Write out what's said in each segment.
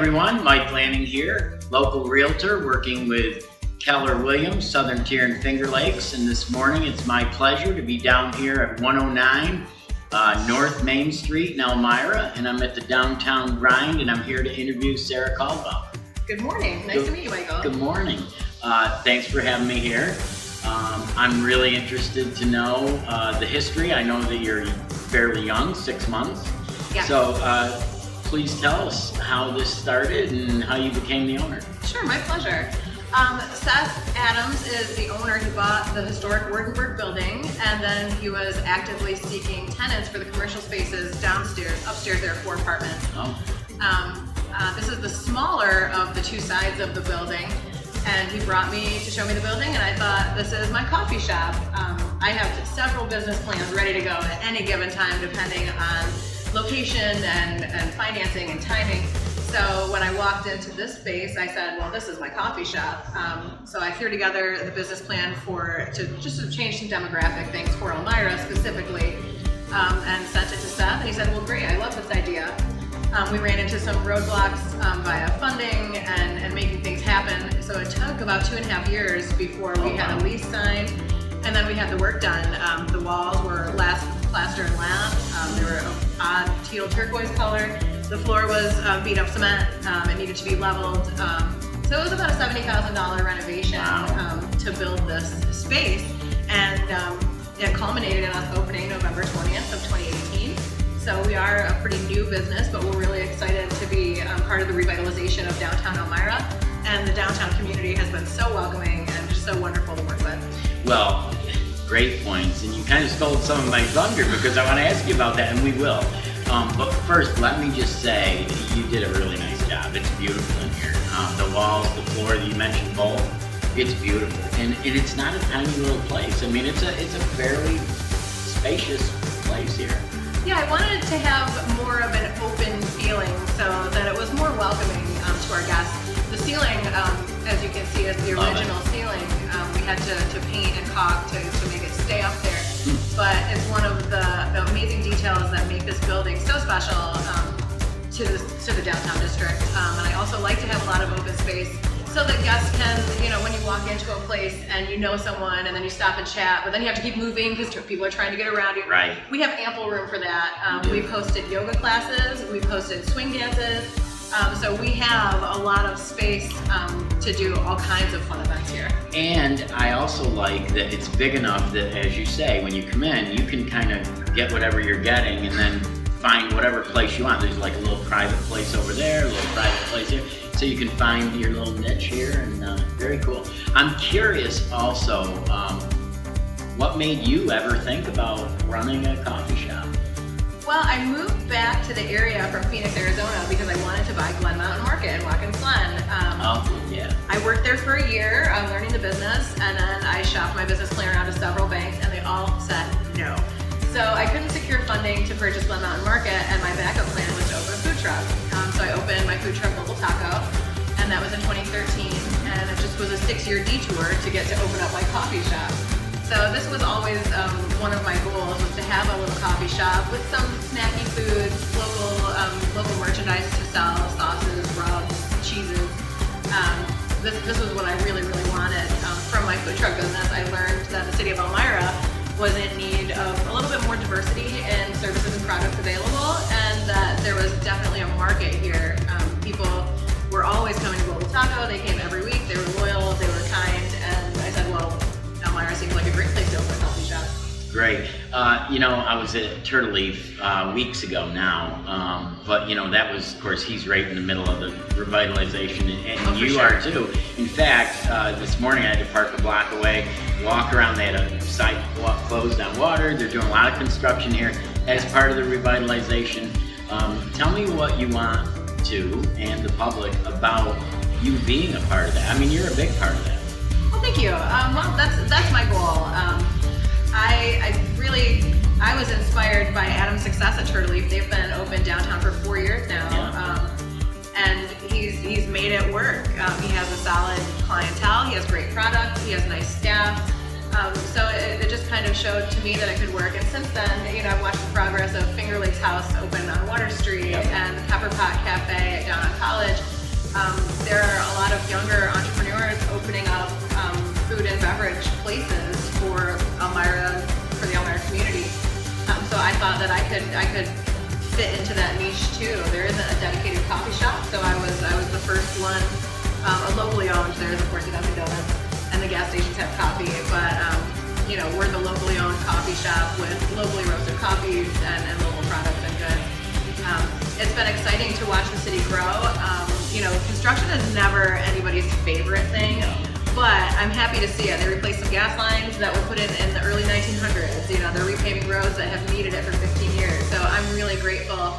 everyone, Mike Lanning here, local realtor working with Keller Williams, Southern Tier and Finger Lakes, and this morning it's my pleasure to be down here at 109 North Main Street in Elmira, and I'm at the Downtown Grind, and I'm here to interview Sarah Caldwell. Good morning. Nice to meet you, Michael. Good morning. Thanks for having me here. I'm really interested to know the history. I know that you're fairly young, 6 months. Yeah. So please tell us how this started and how you became the owner. Sure, my pleasure. Seth Adams is the owner. He bought the historic Wardenburg building, and then he was actively seeking tenants for the commercial spaces downstairs. Upstairs there are 4 apartments. Oh. This is the smaller of the 2 sides of the building, and he brought me to show me the building, and I thought, this is my coffee shop. I have several business plans ready to go at any given time, depending on location and financing and timing. So when I walked into this space, I said, well, this is my coffee shop. So I threw together the business plan to change some demographic things for Elmira specifically, and sent it to Seth, and he said, well, great, I love this idea. We ran into some roadblocks via funding and making things happen. So it took about 2.5 years before we had a lease signed, and then we had the work done. The walls were plaster and lap. They were of odd teal turquoise color. The floor was beat up cement. It needed to be leveled. So it was about a $70,000 renovation to build this space, and it culminated in us opening November 20th of 2018. So we are a pretty new business, but we're really excited to be part of the revitalization of downtown Elmira, and the downtown community has been so welcoming and just so wonderful to work with. Well, great points, and you kind of stole some of my thunder because I want to ask you about that, and we will. But first, let me just say you did a really nice job. It's beautiful in here. The walls, the floor, you mentioned both. It's beautiful, and it's not a tiny little place. I mean, it's a fairly spacious place here. Yeah, I wanted to have more of an open feeling so that it was more welcoming to our guests. The ceiling, as you can see, is the original ceiling. We had to paint and caulk to make it stay up there. But it's one of the amazing details that make this building so special to the downtown district. And I also like to have a lot of open space so that guests can, when you walk into a place and you know someone and then you stop and chat, but then you have to keep moving because people are trying to get around you. Right. We have ample room for that. We've hosted yoga classes, we've hosted swing dances, so we have a lot of space to do all kinds of fun events here. And I also like that it's big enough that, as you say, when you come in, you can kind of get whatever you're getting and then find whatever place you want. There's like a little private place over there, a little private place here. So you can find your little niche here, and very cool. I'm curious also, what made you ever think about running a coffee shop? Well, I moved back to the area from Phoenix, Arizona because I wanted to buy Glen Mountain Market in Watkins Glen. Yeah. I worked there for a year learning the business, and then I shopped my business plan around to several banks, and they all said no. So I couldn't secure funding to purchase Glen Mountain Market, and my backup plan was to open a food truck. So I opened my food truck, Local Taco, and that was in 2013, and it just was a 6-year detour to get to open up my coffee shop. So this was always one of my goals, was to have a little coffee shop with some snacky foods, local merchandise to sell, sauces, rubs, cheeses. This was what I really, really wanted. From my food truck business, I learned that the city of Elmira was in need of a little bit more diversity in services and products available, and that there was definitely a market here. People were always coming to Global Taco. They came every week. They were loyal. They were kind. And I said, well, Elmira seems like a great place to open a coffee shop. Great. I was at Turtle Leaf weeks ago now, but that was, of course, he's right in the middle of the revitalization, and you are too. In fact, this morning I had to park a block away, walk around. They had a site closed on water. They're doing a lot of construction here as part of the revitalization. Tell me what you want to, and the public, about you being a part of that. I mean, you're a big part of that. Well, thank you. Well, that's my goal. I was inspired by Adam's success at Turtle Leaf. They've been open downtown for 4 years now, and he's made it work. He has a solid clientele. He has great product. He has nice staff. So it just kind of showed to me that it could work. And since then, I've watched the progress of Finger Lakes House open on Water Street, and the Pepper Pot Cafe down on College. There are a lot of younger entrepreneurs opening up food and beverage places for the Elmira community. So I thought that I could fit into that niche too. There isn't a dedicated coffee shop, so I was the first one, locally owned. There's of course a Dunkin' Donuts, and the gas stations have coffee, but we're the locally owned coffee shop with locally roasted coffees and local products and goods. It's been exciting to watch the city grow. Construction is never anybody's favorite thing, but I'm happy to see it. They replaced some gas lines that were put in the early 1900s. They're repaving roads that have needed it for 15 years. So I'm really grateful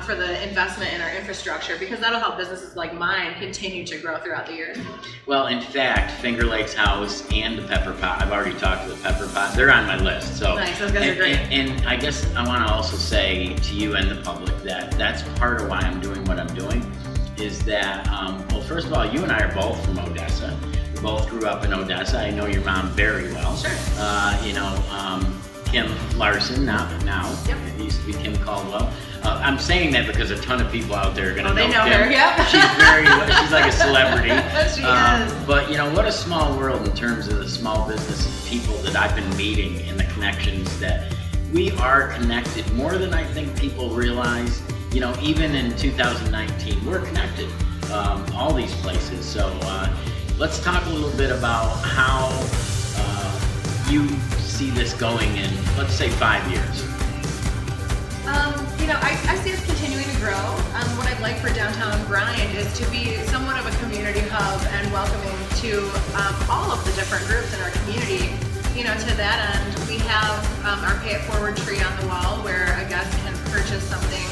for the investment in our infrastructure, because that'll help businesses like mine continue to grow throughout the years. Well, in fact, Finger Lakes House and the Pepper Pot, I've already talked to the Pepper Pot, they're on my list. So nice, those guys are great. And I guess I want to also say to you and the public that that's part of why I'm doing what I'm doing, is that, well, first of all, you and I are both from Odessa. We both grew up in Odessa. I know your mom very well. Sure. Kim Larson, now. Yep. It used to be Kim Caldwell. I'm saying that because a ton of people out there are going to they know Kim. her, yep. She's like a celebrity. She is. But what a small world in terms of the small business people that I've been meeting and the connections that we are connected more than I think people realize. Even in 2019, we're connected, all these places. So let's talk a little bit about how you see this going in, let's say, 5 years. I see us continuing to grow. What I'd like for Downtown Grind is to be somewhat of a community hub and welcoming to all of the different groups in our community. To that end, we have our Pay It Forward tree on the wall where a guest can purchase something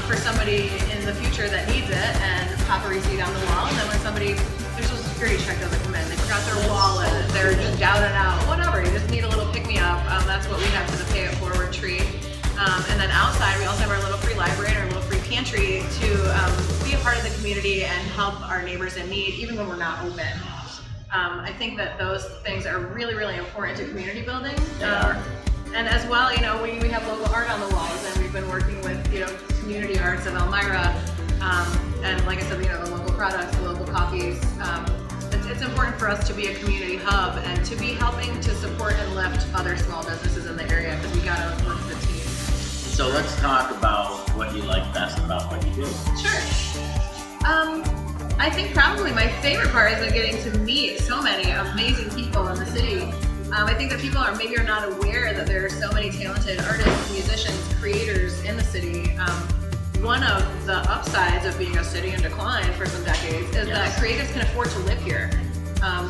for somebody in the future that needs it and pop a receipt on the wall. And then when their social security check doesn't come in, they forgot their wallet, they're just down and out, whatever, you just need a little pick-me-up. That's what we have for the Pay It Forward tree. And then outside, we also have our little free library and our little free pantry to be a part of the community and help our neighbors in need, even when we're not open. I think that those things are really, really important to community building. They are. And as well, we have local art on the walls, and we've been working with, community arts of Elmira. And like I said, the local products, the local coffees. It's important for us to be a community hub and to be helping to support and lift other small businesses in the area, because we got to work as a team. So let's talk about what you like best about what you do. Sure. I think probably my favorite part is getting to meet so many amazing people in the city. I think that people are not aware that there are so many talented artists, musicians, creators in the city. One of the upsides of being a city in decline for some decades is that creators can afford to live here.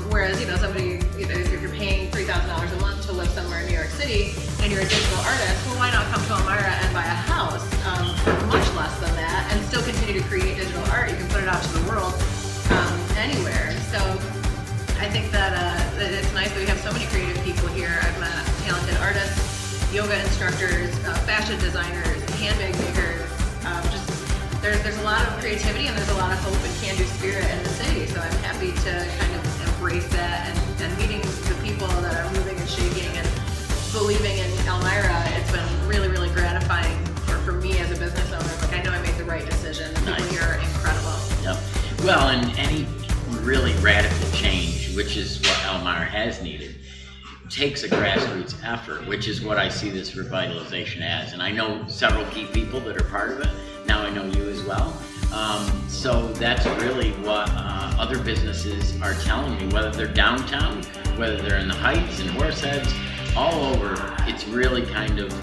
Whereas, somebody, if you're paying $3,000 a month to live somewhere in New York City and you're a digital artist, well, why not come to Elmira and buy a house for much less than that and still continue to create digital art? You can put it out to the world anywhere. So I think that it's nice that we have so many creative people here. I've met talented artists, yoga instructors, fashion designers, handbag makers. There's a lot of creativity and there's a lot of hope and can-do spirit in the city. So I'm happy to kind of embrace that and meeting the people that are moving and shaking and believing in Elmira. It's been really, really gratifying for me as a business owner. I know I made the right decision. The people here are incredible. Yep. Well, and any really radical change, which is what Elmira has needed, takes a grassroots effort, which is what I see this revitalization as. And I know several key people that are part of it. Now I know you as well. So that's really what other businesses are telling me, whether they're downtown, whether they're in the Heights and Horseheads, all over. It's really kind of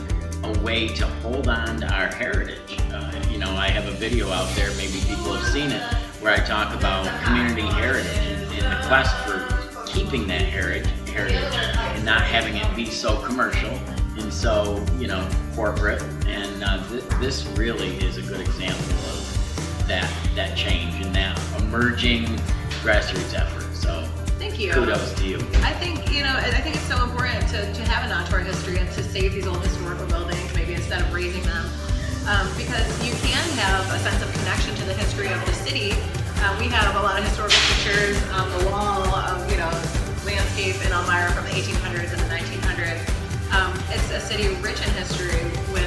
a way to hold on to our heritage. I have a video out there, maybe people have seen it, where I talk about community heritage and the quest for keeping that heritage and not having it be so commercial and so, corporate. And this really is a good example of that change and that emerging grassroots effort. So thank you. Kudos to you. I think it's so important to have a nod to our history and to save these old historical buildings, maybe instead of raising them. Because you can have a sense of connection to the history of the city. We have a lot of historical pictures on the wall of, landscape in Elmira from the 1800s and the 1900s. It's a city rich in history with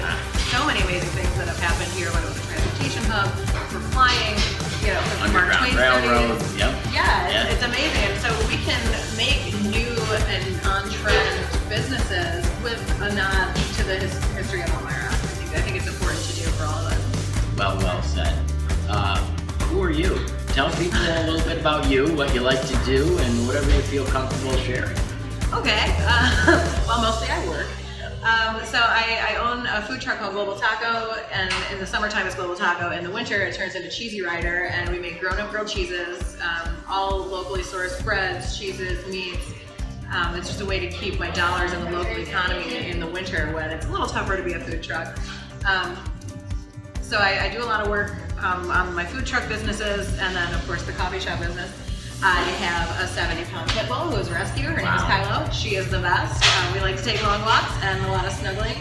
so many amazing things that have happened here, whether it was a transportation hub, for flying, you know, for Mark Underground Twain Railroad. studies. Yep. Yeah, it's amazing. And so we can make new and on-trend businesses with a nod to the history of Elmira. I think it's important to do for all of us. Well said. Who are you? Tell people a little bit about you, what you like to do, and whatever you feel comfortable sharing. Okay. Well, mostly I work. So I own a food truck called Global Taco, and in the summertime it's Global Taco. In the winter it turns into Cheesy Rider, and we make grown-up grilled cheeses, all locally sourced breads, cheeses, meats. It's just a way to keep my dollars in the local economy in the winter when it's a little tougher to be a food truck. So I do a lot of work on my food truck businesses, and then of course the coffee shop business. I have a 70-pound pit bull who is a rescue. Her name is Kylo. She is the best. We like to take long walks and a lot of snuggling.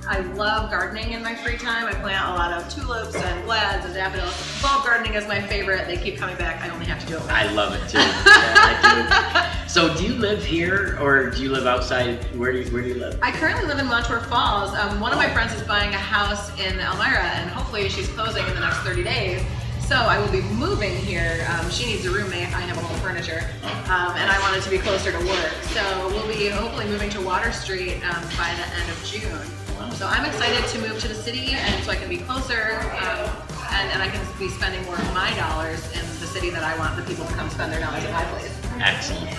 I love gardening in my free time. I plant a lot of tulips and glads and daffodils. Bulb gardening is my favorite. They keep coming back. I only have to do it once. I love it too. Yeah, I do. So do you live here or do you live outside? Where do you live? I currently live in Montour Falls. One of my friends is buying a house in Elmira, and hopefully she's closing in the next 30 days. So I will be moving here. She needs a roommate. I have a lot of furniture, and I wanted to be closer to work. So we'll be hopefully moving to Water Street by the end of June. So I'm excited to move to the city, and so I can be closer, and I can be spending more of my dollars in the city that I want the people to come spend their dollars at my place. Excellent.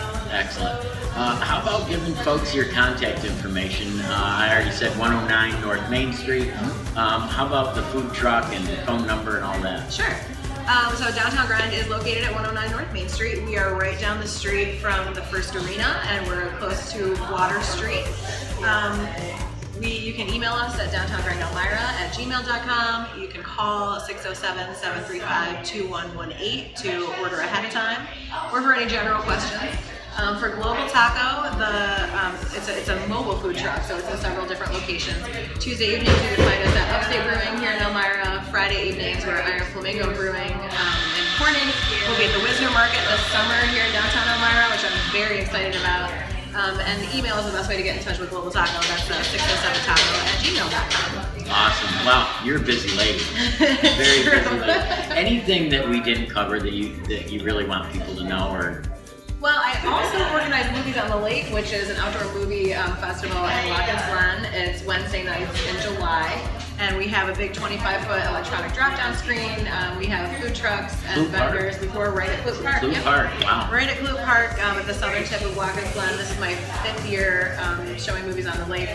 How about giving folks your contact information? I already said 109 North Main Street. How about the food truck and the phone number and all that? Sure. So Downtown Grind is located at 109 North Main Street. We are right down the street from the First Arena, and we're close to Water Street. You can email us at downtowngrindalmira@gmail.com. You can call 607-735-2118 to order ahead of time, or for any general questions. For Global Taco, it's a mobile food truck, so it's in several different locations. Tuesday evenings you can find us at Upstate Brewing here in Elmira. Friday evenings we're at Iron Flamingo Brewing in Corning. We'll be at the Wisner Market this summer here in downtown Elmira, which I'm very excited about. And the email is the best way to get in touch with Global Taco. That's 607taco@gmail.com. Awesome. Well, you're a busy lady. Very busy lady. Anything that we didn't cover that you really want people to know or? Well, I also organize Movies on the Lake, which is an outdoor movie festival in Watkins Glen. It's Wednesday nights in July. And we have a big 25-foot electronic drop-down screen. We have food trucks and vendors. We're right at Kloop Park. Kloop Park, wow. Right at Kloop Park at the southern tip of Watkins Glen. This is my 5th year showing Movies on the Lake.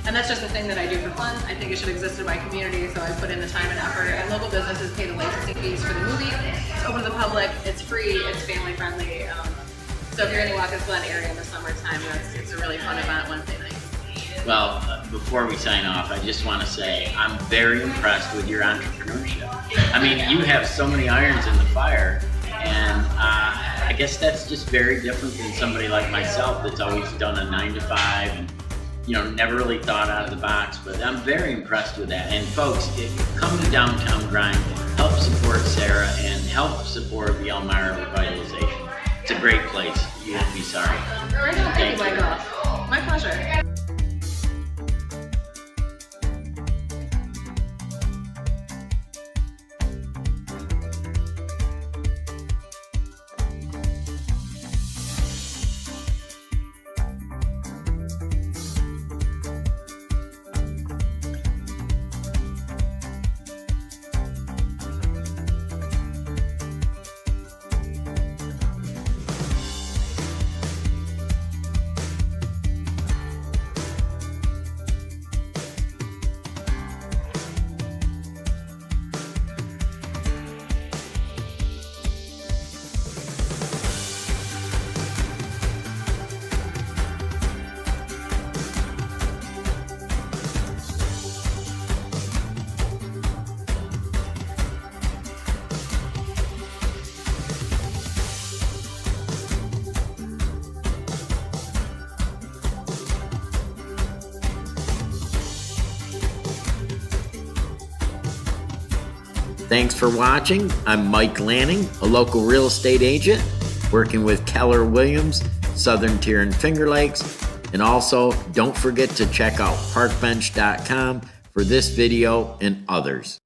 And that's just a thing that I do for fun. I think it should exist in my community, so I put in the time and effort. And local businesses pay the licensing fees for the movie. It's open to the public. It's free. It's family-friendly. So if you're in the Watkins Glen area in the summertime, it's a really fun event Wednesday night. Well, before we sign off, I just want to say I'm very impressed with your entrepreneurship. I mean, you have so many irons in the fire, and I guess that's just very different than somebody like myself that's always done a 9-to-5 and never really thought out of the box. But I'm very impressed with that. And folks, come to Downtown Grind, help support Sarah, and help support the Elmira revitalization. It's a great place. You won't be sorry. Thank you, Michael. My pleasure. Thanks for watching. I'm Mike Lanning, a local real estate agent working with Keller Williams, Southern Tier and Finger Lakes. And also, don't forget to check out parkbench.com for this video and others.